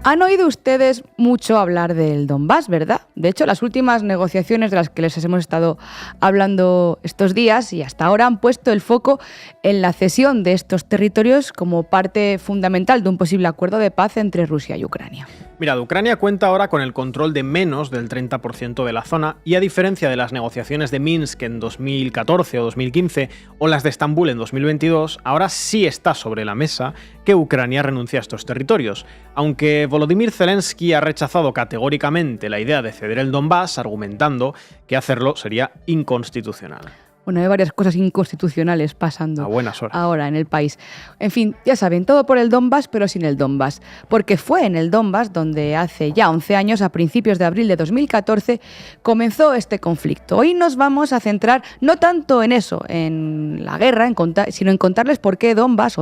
Han oído ustedes mucho hablar del Donbass, ¿verdad? De hecho, las últimas negociaciones de las que les hemos estado hablando estos días y hasta ahora han puesto el foco en la cesión de estos territorios como parte fundamental de un posible acuerdo de paz entre Rusia y Ucrania. Mirad, Ucrania cuenta ahora con el control de menos del 30% de la zona y a diferencia de las negociaciones de Minsk en 2014 o 2015 o las de Estambul en 2022, ahora sí está sobre la mesa que Ucrania renuncie a estos territorios. Aunque Volodymyr Zelensky ha rechazado categóricamente la idea de ceder el Donbass, argumentando que hacerlo sería inconstitucional. Bueno, hay varias cosas inconstitucionales pasando a buenas horas ahora en el país. En fin, ya saben, todo por el Donbass, pero sin el Donbass. Porque fue en el Donbass donde hace ya 11 años, a principios de abril de 2014, comenzó este conflicto. Hoy nos vamos a centrar no tanto en eso, en la guerra, sino en contarles por qué Donbass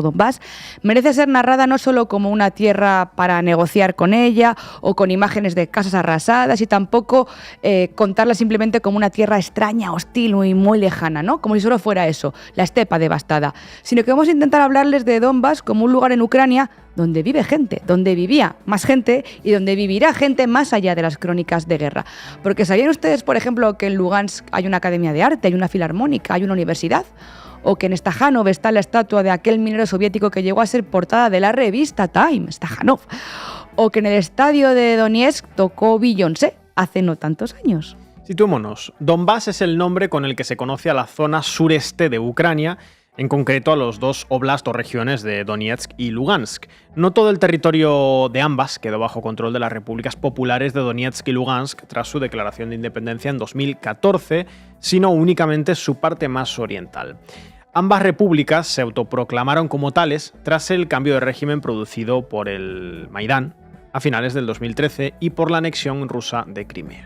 merece ser narrada no solo como una tierra para negociar con ella o con imágenes de casas arrasadas y tampoco contarla simplemente como una tierra extraña, hostil y muy lejana, ¿no? Como si solo fuera eso, la estepa devastada, sino que vamos a intentar hablarles de Donbass como un lugar en Ucrania donde vive gente, donde vivía más gente y donde vivirá gente más allá de las crónicas de guerra. Porque ¿sabían ustedes, por ejemplo, que en Lugansk hay una academia de arte, hay una filarmónica, hay una universidad? O que en Stakhanov está la estatua de aquel minero soviético que llegó a ser portada de la revista Time, Stakhanov. O que en el estadio de Donetsk tocó Beyoncé hace no tantos años. Situémonos. Donbass es el nombre con el que se conoce a la zona sureste de Ucrania, en concreto a los dos oblasts o regiones de Donetsk y Lugansk. No todo el territorio de ambas quedó bajo control de las repúblicas populares de Donetsk y Lugansk tras su declaración de independencia en 2014, sino únicamente su parte más oriental. Ambas repúblicas se autoproclamaron como tales tras el cambio de régimen producido por el Maidán a finales del 2013 y por la anexión rusa de Crimea.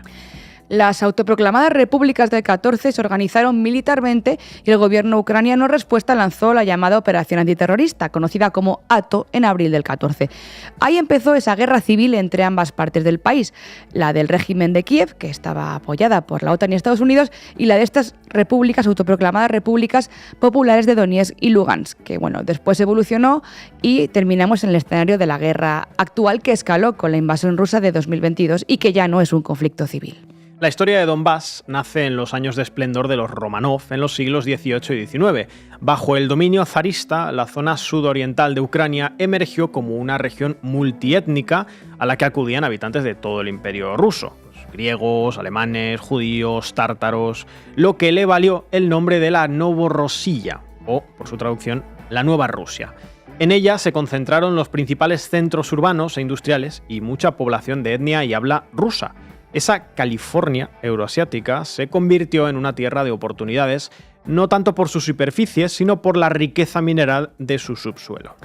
Las autoproclamadas repúblicas del 14 se organizaron militarmente y el gobierno ucraniano en respuesta lanzó la llamada Operación Antiterrorista, conocida como ATO, en abril del 14. Ahí empezó esa guerra civil entre ambas partes del país, la del régimen de Kiev, que estaba apoyada por la OTAN y Estados Unidos, y la de estas repúblicas, autoproclamadas repúblicas populares de Donetsk y Lugansk, que bueno, después evolucionó y terminamos en el escenario de la guerra actual que escaló con la invasión rusa de 2022 y que ya no es un conflicto civil. La historia de Donbass nace en los años de esplendor de los Romanov en los siglos XVIII y XIX. Bajo el dominio zarista, la zona sudoriental de Ucrania emergió como una región multiétnica a la que acudían habitantes de todo el imperio ruso. Griegos, alemanes, judíos, tártaros, lo que le valió el nombre de la Novorossiya, o, por su traducción, la Nueva Rusia. En ella se concentraron los principales centros urbanos e industriales y mucha población de etnia y habla rusa. Esa California euroasiática se convirtió en una tierra de oportunidades, no tanto por su superficie, sino por la riqueza mineral de su subsuelo.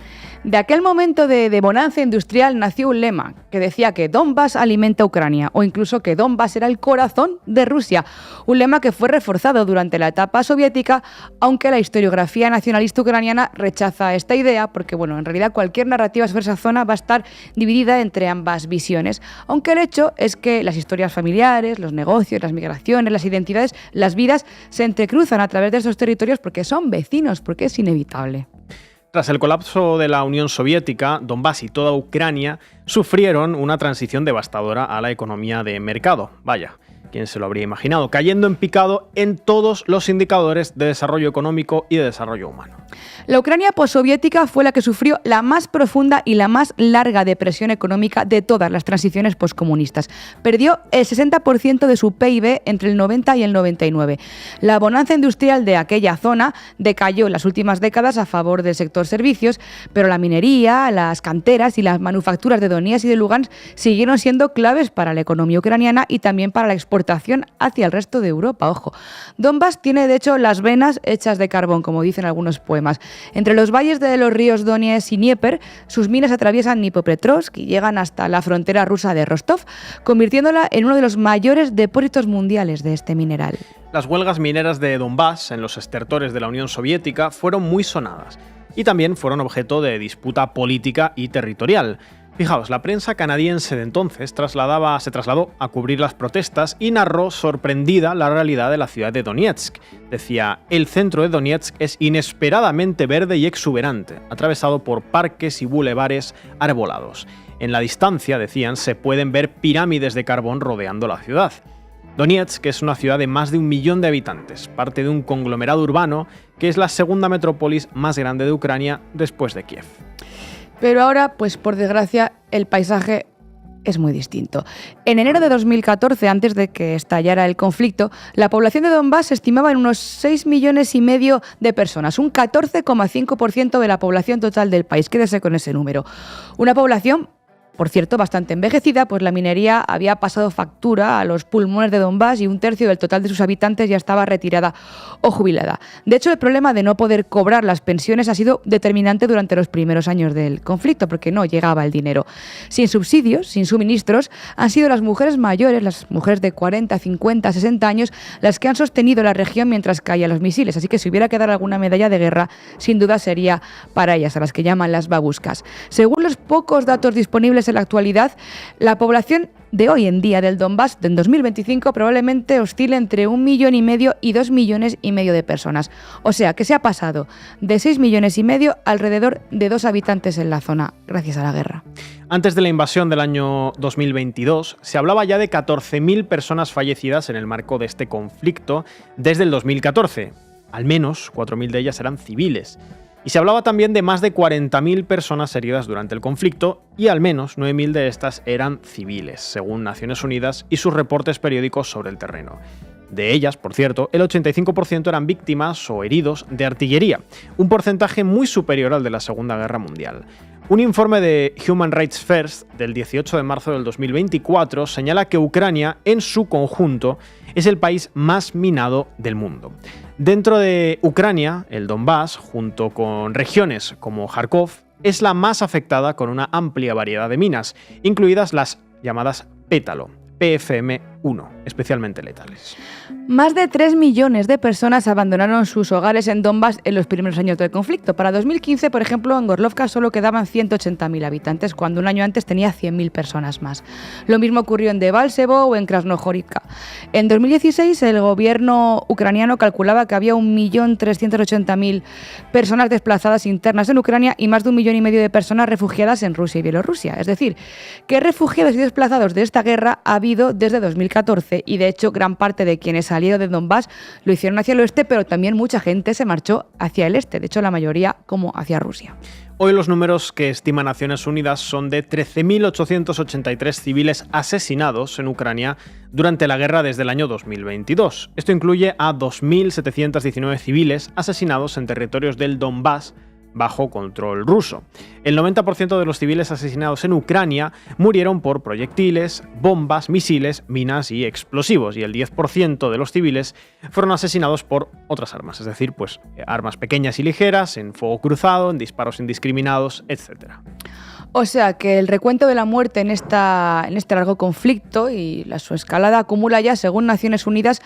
De aquel momento de bonanza industrial nació un lema que decía que Donbass alimenta Ucrania o incluso que Donbass era el corazón de Rusia, un lema que fue reforzado durante la etapa soviética, aunque la historiografía nacionalista ucraniana rechaza esta idea porque, bueno, en realidad cualquier narrativa sobre esa zona va a estar dividida entre ambas visiones, aunque el hecho es que las historias familiares, los negocios, las migraciones, las identidades, las vidas se entrecruzan a través de esos territorios porque son vecinos, porque es inevitable. Tras el colapso de la Unión Soviética, Donbass y toda Ucrania sufrieron una transición devastadora a la economía de mercado. Vaya, ¿quién se lo habría imaginado? Cayendo en picado en todos los indicadores de desarrollo económico y de desarrollo humano. La Ucrania postsoviética fue la que sufrió la más profunda y la más larga depresión económica de todas las transiciones postcomunistas. Perdió el 60% de su PIB entre el 90 y el 99. La bonanza industrial de aquella zona decayó en las últimas décadas a favor del sector servicios, pero la minería, las canteras y las manufacturas de Donetsk y de Lugansk siguieron siendo claves para la economía ucraniana y también para la exportación hacia el resto de Europa. Ojo, Donbass tiene de hecho las venas hechas de carbón, como dicen algunos poemas. Entre los valles de los ríos Donetsk y Dnieper, sus minas atraviesan Dnipropetrovsk y llegan hasta la frontera rusa de Rostov, convirtiéndola en uno de los mayores depósitos mundiales de este mineral. Las huelgas mineras de Donbass en los estertores de la Unión Soviética fueron muy sonadas y también fueron objeto de disputa política y territorial. Fijaos, la prensa canadiense de entonces se trasladó a cubrir las protestas y narró sorprendida la realidad de la ciudad de Donetsk. Decía, el centro de Donetsk es inesperadamente verde y exuberante, atravesado por parques y bulevares arbolados. En la distancia, decían, se pueden ver pirámides de carbón rodeando la ciudad. Donetsk es una ciudad de más de 1 millón de habitantes, parte de un conglomerado urbano que es la segunda metrópolis más grande de Ucrania después de Kiev. Pero ahora, pues por desgracia, el paisaje es muy distinto. En enero de 2014, antes de que estallara el conflicto, la población de Donbass se estimaba en unos 6,5 millones de personas, un 14,5% de la población total del país. Quédese con ese número. Una población, por cierto, bastante envejecida, pues la minería había pasado factura a los pulmones de Donbass y 1/3 del total de sus habitantes ya estaba retirada o jubilada. De hecho, el problema de no poder cobrar las pensiones ha sido determinante durante los primeros años del conflicto, porque no llegaba el dinero. Sin subsidios, sin suministros, han sido las mujeres mayores, las mujeres de 40, 50, 60 años, las que han sostenido la región mientras caían los misiles. Así que si hubiera que dar alguna medalla de guerra, sin duda sería para ellas, a las que llaman las babuscas. Según los pocos datos disponibles en la actualidad, la población de hoy en día del Donbass, en 2025, probablemente oscile entre 1,5 millones y 2,5 millones de personas. O sea, que se ha pasado de 6,5 millones a alrededor de 2 habitantes en la zona, gracias a la guerra. Antes de la invasión del año 2022, se hablaba ya de 14.000 personas fallecidas en el marco de este conflicto desde el 2014. Al menos 4.000 de ellas eran civiles. Y se hablaba también de más de 40.000 personas heridas durante el conflicto y al menos 9.000 de estas eran civiles, según Naciones Unidas y sus reportes periódicos sobre el terreno. De ellas, por cierto, el 85% eran víctimas o heridos de artillería, un porcentaje muy superior al de la Segunda Guerra Mundial. Un informe de Human Rights First del 18 de marzo del 2024 señala que Ucrania, en su conjunto, es el país más minado del mundo. Dentro de Ucrania, el Donbass, junto con regiones como Kharkov, es la más afectada con una amplia variedad de minas, incluidas las llamadas pétalo, PFM-1, especialmente letales. Más de 3 millones de personas abandonaron sus hogares en Donbass en los primeros años del conflicto. Para 2015, por ejemplo, en Gorlovka solo quedaban 180.000 habitantes, cuando un año antes tenía 100.000 personas más. Lo mismo ocurrió en Debaltsevo o en Krasnohorivka. En 2016, el gobierno ucraniano calculaba que había 1.380.000 personas desplazadas internas en Ucrania y más de 1,5 millones de personas refugiadas en Rusia y Bielorrusia. Es decir, que refugiados y desplazados de esta guerra ha habido desde 2014 y, de hecho, gran parte de quienes salieron de Donbass lo hicieron hacia el oeste, pero también mucha gente se marchó hacia el este, de hecho la mayoría como hacia Rusia. Hoy los números que estima Naciones Unidas son de 13.883 civiles asesinados en Ucrania durante la guerra desde el año 2022. Esto incluye a 2.719 civiles asesinados en territorios del Donbass bajo control ruso. El 90% de los civiles asesinados en Ucrania murieron por proyectiles, bombas, misiles, minas y explosivos, y el 10% de los civiles fueron asesinados por otras armas, es decir, pues armas pequeñas y ligeras, en fuego cruzado, en disparos indiscriminados, etc. O sea que el recuento de la muerte en este largo conflicto y su escalada acumula ya, según Naciones Unidas,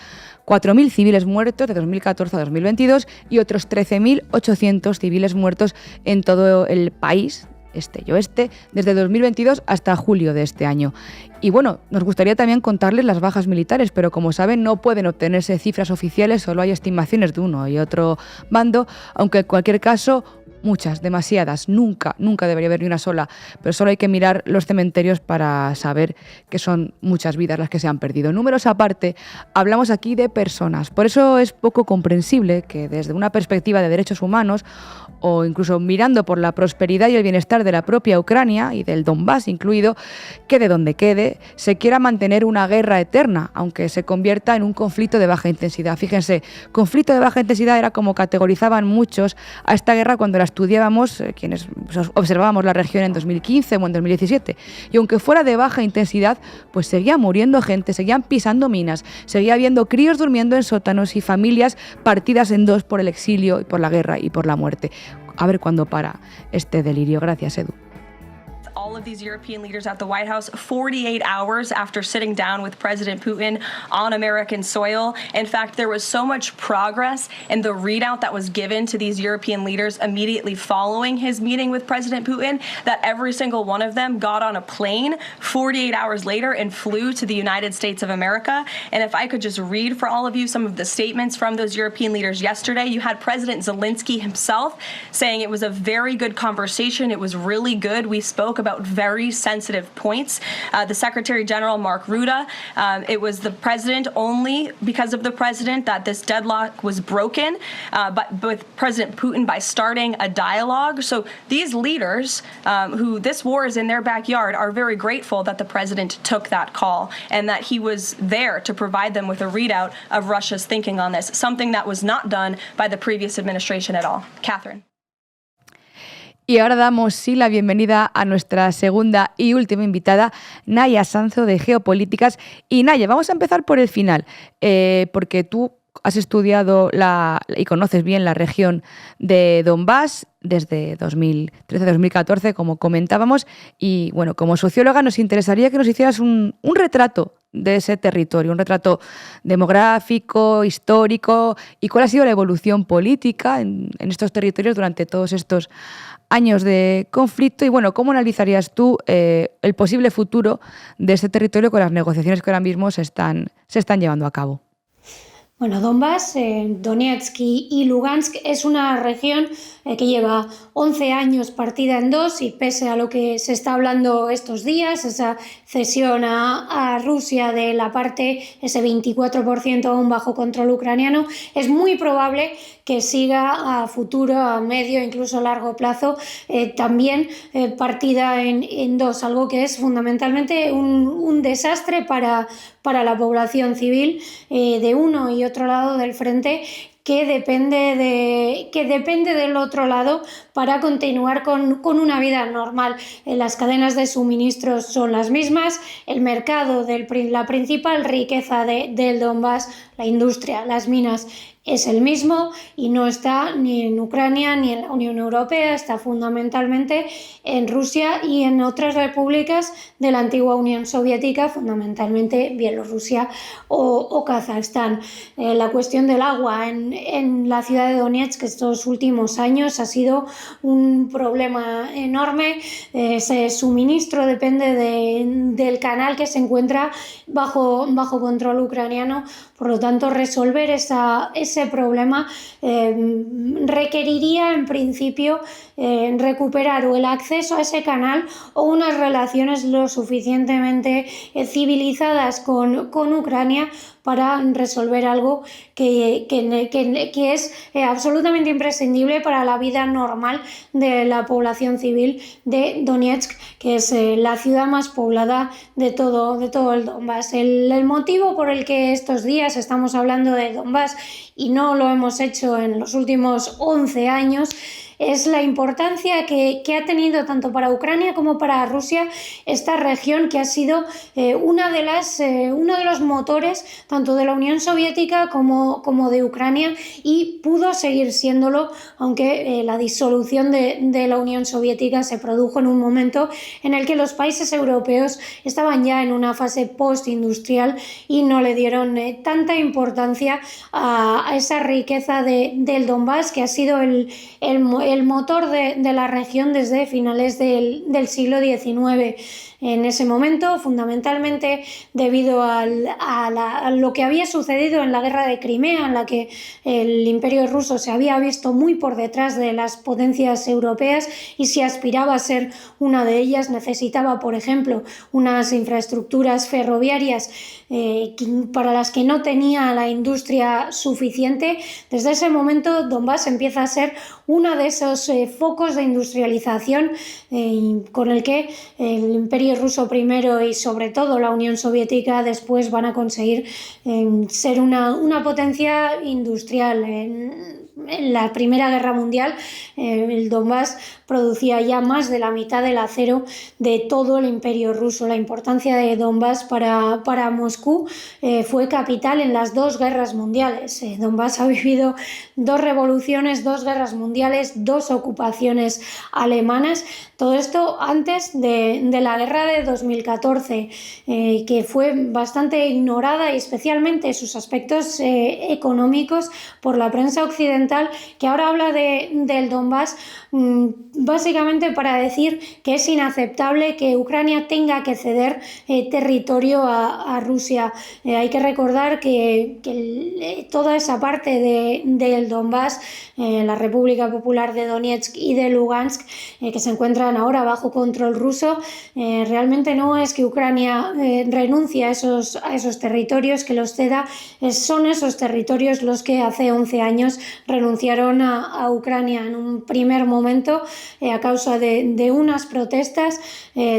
4.000 civiles muertos de 2014 a 2022 y otros 13.800 civiles muertos en todo el país, este y oeste, desde 2022 hasta julio de este año. Y bueno, nos gustaría también contarles las bajas militares, pero como saben no pueden obtenerse cifras oficiales, solo hay estimaciones de uno y otro bando, aunque en cualquier caso muchas, demasiadas, nunca debería haber ni una sola, pero solo hay que mirar los cementerios para saber que son muchas vidas las que se han perdido. Números aparte, hablamos aquí de personas, por eso es poco comprensible que desde una perspectiva de derechos humanos o incluso mirando por la prosperidad y el bienestar de la propia Ucrania y del Donbass incluido, quede donde quede, se quiera mantener una guerra eterna, aunque se convierta en un conflicto de baja intensidad. Fíjense, conflicto de baja intensidad era como categorizaban muchos a esta guerra cuando la estudiábamos, quienes observábamos la región en 2015 o en 2017. Y aunque fuera de baja intensidad, pues seguía muriendo gente, seguían pisando minas, seguía habiendo críos durmiendo en sótanos y familias partidas en dos por el exilio, y por la guerra y por la muerte. A ver cuándo para este delirio. Gracias, Edu. all of these European leaders at the White House 48 hours after sitting down with President Putin on American soil. In fact, there was so much progress in the readout that was given to these European leaders immediately following his meeting with President Putin that every single one of them got on a plane 48 hours later and flew to the United States of America. And if I could just read for all of you some of the statements from those European leaders yesterday, you had President Zelensky himself saying it was a very good conversation. It was really good. We spoke about very sensitive points. The Secretary General, Mark Rutte, it was the president, only because of the president, that this deadlock was broken, but with President Putin by starting a dialogue. So these leaders, who this war is in their backyard, are very grateful that the president took that call and that he was there to provide them with a readout of Russia's thinking on this, something that was not done by the previous administration at all. Catherine. Y ahora damos sí la bienvenida a nuestra segunda y última invitada, Naya Sanzo, de Geopolíticas. Y Naya, vamos a empezar por el final, porque tú has estudiado y conoces bien la región de Donbass desde 2013-2014, como comentábamos, y bueno, como socióloga nos interesaría que nos hicieras un retrato de ese territorio, un retrato demográfico, histórico, y cuál ha sido la evolución política en estos territorios durante todos estos años de conflicto y, bueno, ¿cómo analizarías tú el posible futuro de este territorio con las negociaciones que ahora mismo se están llevando a cabo? Bueno, Donbass, Donetsk y Lugansk es una región que lleva 11 años partida en dos y pese a lo que se está hablando estos días, esa cesión a Rusia de la parte, ese 24% aún bajo control ucraniano, es muy probable que siga a futuro, a medio, incluso a largo plazo, también partida en dos, algo que es fundamentalmente un desastre para la población civil de uno y otro lado del frente, que depende del otro lado para continuar con una vida normal. Las cadenas de suministros son las mismas, el mercado, la principal riqueza del Donbass, la industria, las minas, es el mismo y no está ni en Ucrania ni en la Unión Europea, está fundamentalmente en Rusia y en otras repúblicas de la antigua Unión Soviética, fundamentalmente Bielorrusia o Kazajstán. La cuestión del agua en la ciudad de Donetsk estos últimos años ha sido un problema enorme. Ese suministro depende del canal que se encuentra bajo control ucraniano. Por lo tanto, resolver ese problema requeriría en principio recuperar o el acceso a ese canal o unas relaciones lo suficientemente civilizadas con Ucrania para resolver algo que es absolutamente imprescindible para la vida normal de la población civil de Donetsk, que es la ciudad más poblada de todo el Donbass. El motivo por el que estos días estamos hablando de Donbass y no lo hemos hecho en los últimos 11 años es la importancia que ha tenido tanto para Ucrania como para Rusia esta región, que ha sido uno de los motores tanto de la Unión Soviética como de Ucrania y pudo seguir siéndolo, aunque la disolución de la Unión Soviética se produjo en un momento en el que los países europeos estaban ya en una fase postindustrial y no le dieron tanta importancia a esa riqueza del Donbass, que ha sido el motor de la región desde finales del siglo XIX. En ese momento, fundamentalmente debido a lo que había sucedido en la guerra de Crimea, en la que el Imperio ruso se había visto muy por detrás de las potencias europeas y si aspiraba a ser una de ellas necesitaba, por ejemplo, unas infraestructuras ferroviarias para las que no tenía la industria suficiente. Desde ese momento Donbass empieza a ser uno de esos focos de industrialización con el que el Imperio ruso primero y sobre todo la Unión Soviética después van a conseguir ser una potencia industrial. en la Primera Guerra Mundial, el Donbass producía ya más de la mitad del acero de todo el Imperio ruso. La importancia de Donbass para Moscú fue capital en las dos guerras mundiales. Donbass ha vivido dos revoluciones, dos guerras mundiales, dos ocupaciones alemanas. Todo esto antes de la guerra de 2014, que fue bastante ignorada, y especialmente sus aspectos económicos, por la prensa occidental, que ahora habla del Donbass básicamente para decir que es inaceptable que Ucrania tenga que ceder territorio a Rusia. Hay que recordar que toda esa parte del Donbass, la República Popular de Donetsk y de Lugansk, que se encuentran ahora bajo control ruso, realmente no es que Ucrania renuncie a esos territorios, que los ceda. Son esos territorios los que hace 11 años renunciaron a Ucrania en un primer momento a causa de unas protestas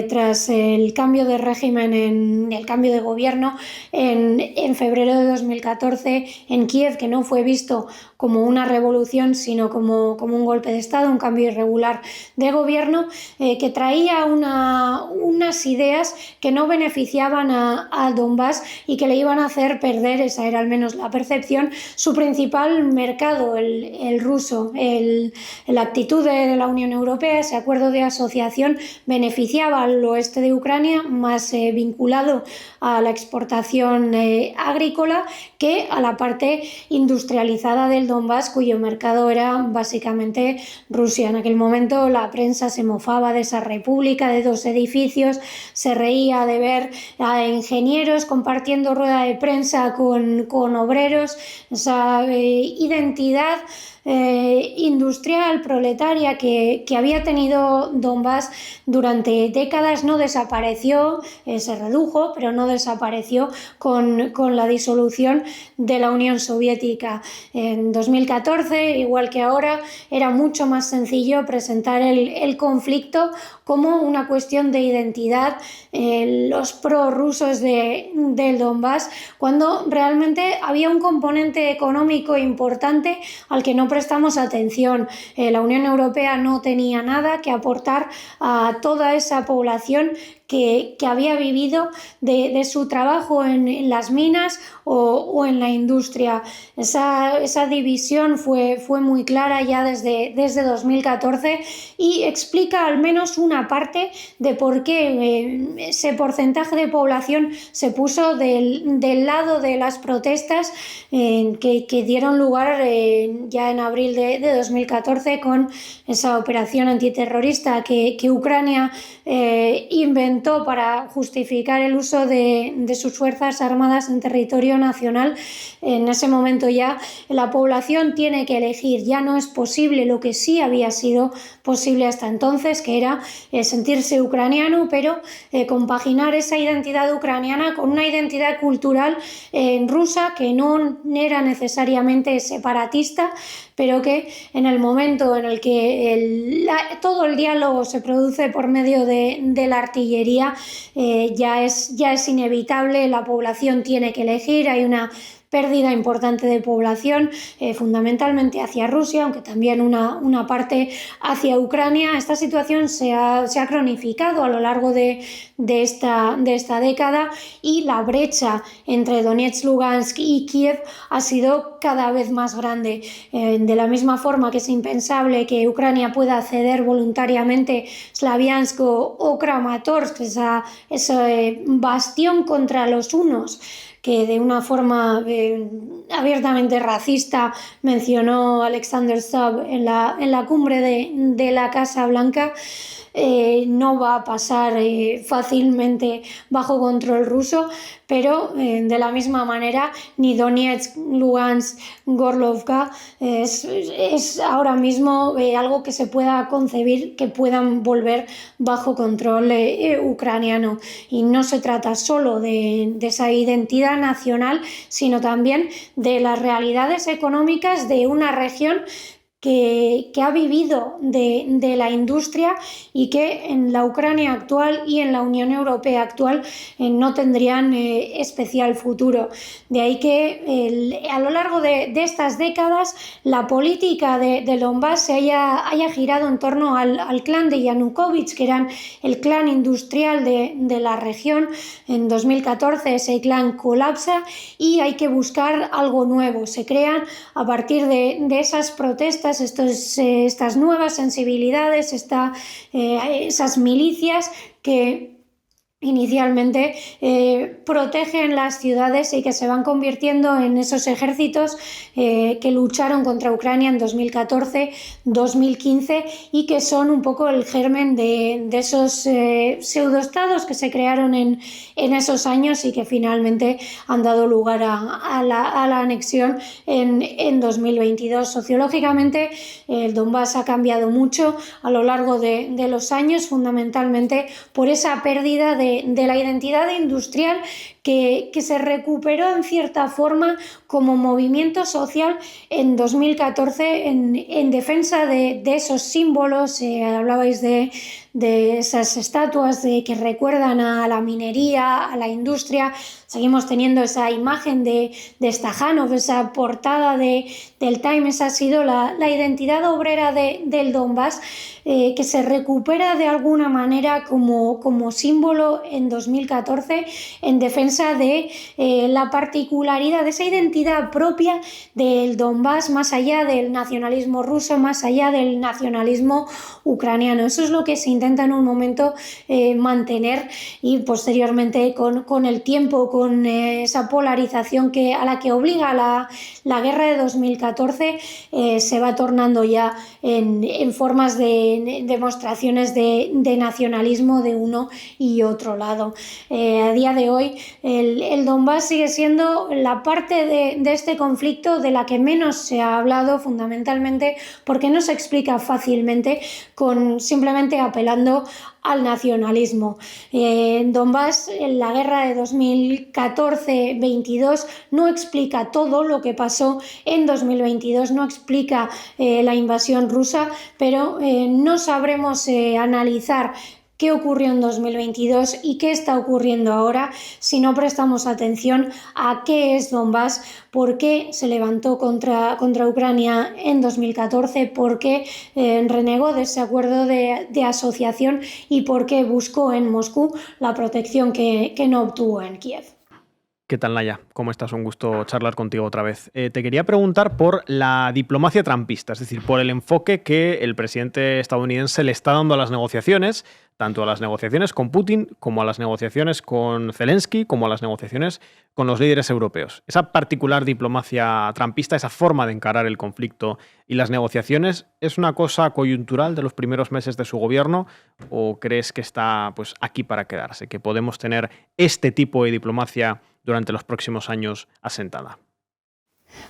tras el cambio de régimen, el cambio de gobierno en febrero de 2014 en Kiev, que no fue visto como una revolución, sino como un golpe de Estado, un cambio irregular de gobierno que traía unas ideas que no beneficiaban a Donbass y que le iban a hacer perder, esa era al menos la percepción, su principal mercado, el ruso. La actitud de la Unión Europea, ese acuerdo de asociación, beneficiaba al oeste de Ucrania, más vinculado a la exportación agrícola, que a la parte industrializada del Donbass, cuyo mercado era básicamente Rusia. En aquel momento la prensa se mofaba de esa república de dos edificios, se reía de ver a ingenieros compartiendo rueda de prensa con obreros. Esa identidad industrial proletaria que había tenido Donbass durante décadas no desapareció, se redujo, pero no desapareció con la disolución de la Unión Soviética. En 2014, igual que ahora, era mucho más sencillo presentar el conflicto como una cuestión de identidad, los prorrusos del Donbass, cuando realmente había un componente económico importante al que no prestamos atención. La Unión Europea no tenía nada que aportar a toda esa población que había vivido de su trabajo en las minas o en la industria. Esa división fue muy clara ya desde 2014 y explica al menos una parte de por qué ese porcentaje de población se puso del lado de las protestas que dieron lugar ya en abril de 2014 con esa operación antiterrorista que Ucrania inventó para justificar el uso de sus fuerzas armadas en territorio nacional. En ese momento ya la población tiene que elegir, ya no es posible lo que sí había sido posible hasta entonces, que era sentirse ucraniano, pero compaginar esa identidad ucraniana con una identidad cultural rusa que no era necesariamente separatista, pero que en el momento en el que todo el diálogo se produce por medio de la artillería, ya es inevitable, la población tiene que elegir, hay una pérdida importante de población, fundamentalmente hacia Rusia, aunque también una parte hacia Ucrania. Esta situación se ha cronificado a lo largo de esta década, y la brecha entre Donetsk, Lugansk y Kiev ha sido cada vez más grande. De la misma forma que es impensable que Ucrania pueda ceder voluntariamente Slaviansk o Kramatorsk, ese bastión contra los hunos, que de una forma abiertamente racista mencionó Alexander Stubb en la cumbre de la Casa Blanca, no va a pasar fácilmente bajo control ruso, pero de la misma manera ni Donetsk, Lugansk, Gorlovka es ahora mismo algo que se pueda concebir que puedan volver bajo control ucraniano. Y no se trata solo de esa identidad nacional, sino también de las realidades económicas de una región que ha vivido de la industria y que en la Ucrania actual y en la Unión Europea actual no tendrían especial futuro. De ahí que a lo largo de estas décadas la política del Donbass se haya girado en torno al clan de Yanukovych, que eran el clan industrial de la región. En 2014 ese clan colapsa y hay que buscar algo nuevo. Se crean a partir de esas protestas estas nuevas sensibilidades, esas milicias que inicialmente protegen las ciudades y que se van convirtiendo en esos ejércitos que lucharon contra Ucrania en 2014, 2015 y que son un poco el germen de esos pseudoestados que se crearon en esos años y que finalmente han dado lugar a la anexión en 2022. Sociológicamente el Donbass ha cambiado mucho a lo largo de los años, fundamentalmente por esa pérdida de la identidad industrial que se recuperó en cierta forma como movimiento social en 2014 en defensa de esos símbolos. Hablabais de esas estatuas que recuerdan a la minería, a la industria. Seguimos teniendo esa imagen de Stakhanov, esa portada del Time. Esa ha sido la identidad obrera del Donbass, que se recupera de alguna manera como símbolo en 2014 en defensa de la particularidad, de esa identidad propia del Donbass, más allá del nacionalismo ruso, más allá del nacionalismo ucraniano. Eso es lo que se intenta en un momento mantener y posteriormente con el tiempo, con esa polarización a la que obliga la guerra de 2014, se va tornando ya en formas de demostraciones de nacionalismo de uno y otro lado. A día de hoy el Donbass sigue siendo la parte de este conflicto de la que menos se ha hablado, fundamentalmente porque no se explica fácilmente simplemente apelando al nacionalismo. En Donbass, en la guerra de 2014-22 no explica todo lo que pasó en 2022, no explica la invasión rusa, pero no sabremos analizar qué ocurrió en 2022 y qué está ocurriendo ahora si no prestamos atención a qué es Donbass, por qué se levantó contra Ucrania en 2014, por qué renegó de ese acuerdo de asociación y por qué buscó en Moscú la protección que no obtuvo en Kiev. ¿Qué tal, Naya? ¿Cómo estás? Un gusto charlar contigo otra vez. Te quería preguntar por la diplomacia trumpista, es decir, por el enfoque que el presidente estadounidense le está dando a las negociaciones, tanto a las negociaciones con Putin como a las negociaciones con Zelensky, como a las negociaciones con los líderes europeos. Esa particular diplomacia trumpista, esa forma de encarar el conflicto y las negociaciones, ¿es una cosa coyuntural de los primeros meses de su gobierno o crees que está aquí para quedarse, que podemos tener este tipo de diplomacia durante los próximos años asentada?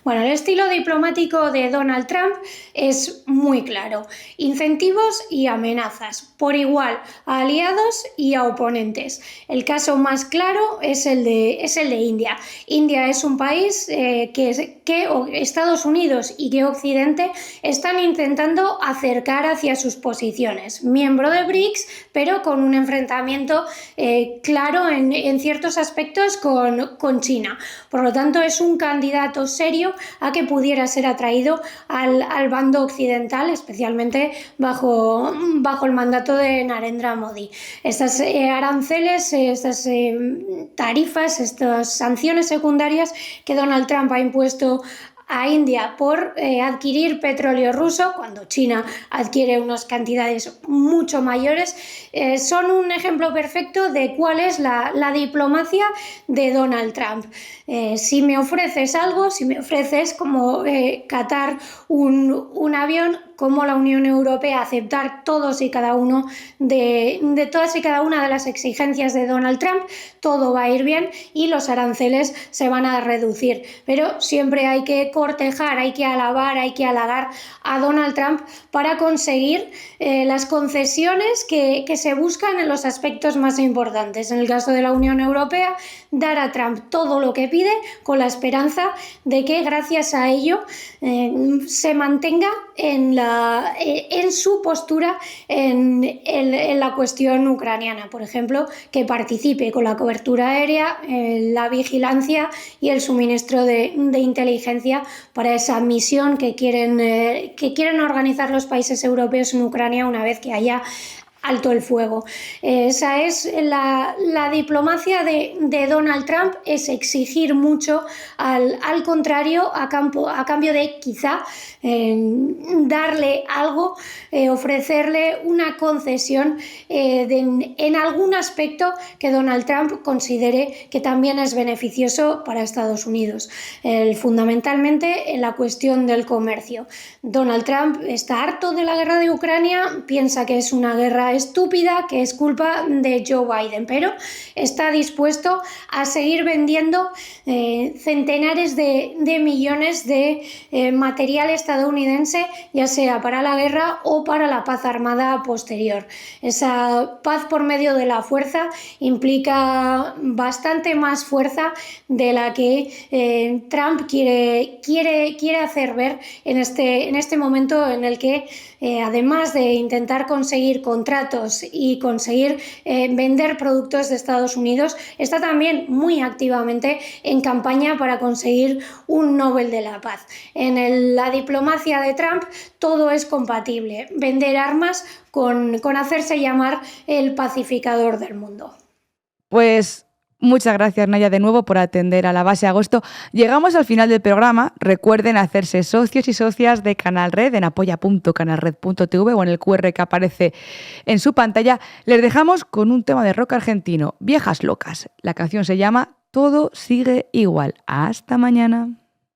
Bueno, el estilo diplomático de Donald Trump es muy claro. Incentivos y amenazas, por igual a aliados y a oponentes. El caso más claro es el de India. India es un país que Estados Unidos y que Occidente están intentando acercar hacia sus posiciones. Miembro de BRICS, pero con un enfrentamiento claro en ciertos aspectos con China. Por lo tanto, es un candidato serio a que pudiera ser atraído al bando occidental, especialmente bajo el mandato de Narendra Modi. Estas aranceles, estas tarifas, estas sanciones secundarias que Donald Trump ha impuesto a India por adquirir petróleo ruso, cuando China adquiere unas cantidades mucho mayores, son un ejemplo perfecto de cuál es la diplomacia de Donald Trump. Si me ofreces algo, si me ofreces como catar un avión, como la Unión Europea aceptar todos y cada uno de todas y cada una de las exigencias de Donald Trump, todo va a ir bien y los aranceles se van a reducir. Pero siempre hay que cortejar, hay que alabar, hay que halagar a Donald Trump para conseguir las concesiones que se buscan en los aspectos más importantes. En el caso de la Unión Europea, dar a Trump todo lo que pide con la esperanza de que gracias a ello se mantenga en su postura en la cuestión ucraniana. Por ejemplo, que participe con la cobertura aérea, la vigilancia y el suministro de inteligencia para esa misión que quieren organizar los países europeos en Ucrania una vez que haya alto el fuego. Esa es la diplomacia de Donald Trump, es exigir mucho al contrario a cambio de quizá darle algo, ofrecerle una concesión en algún aspecto que Donald Trump considere que también es beneficioso para Estados Unidos. Fundamentalmente en la cuestión del comercio. Donald Trump está harto de la guerra de Ucrania, piensa que es una guerra estúpida, que es culpa de Joe Biden, pero está dispuesto a seguir vendiendo centenares de millones de material estadounidense, ya sea para la guerra o para la paz armada posterior. Esa paz por medio de la fuerza implica bastante más fuerza de la que Trump quiere hacer ver en este momento en el que además de intentar conseguir contratos y conseguir vender productos de Estados Unidos, está también muy activamente en campaña para conseguir un Nobel de la Paz. En la diplomacia de Trump todo es compatible, vender armas con hacerse llamar el pacificador del mundo. Pues muchas gracias, Naya, de nuevo por atender a la base Agosto. Llegamos al final del programa. Recuerden hacerse socios y socias de Canal Red en apoya.canalred.tv o en el QR que aparece en su pantalla. Les dejamos con un tema de rock argentino, Viejas Locas. La canción se llama Todo sigue igual. Hasta mañana.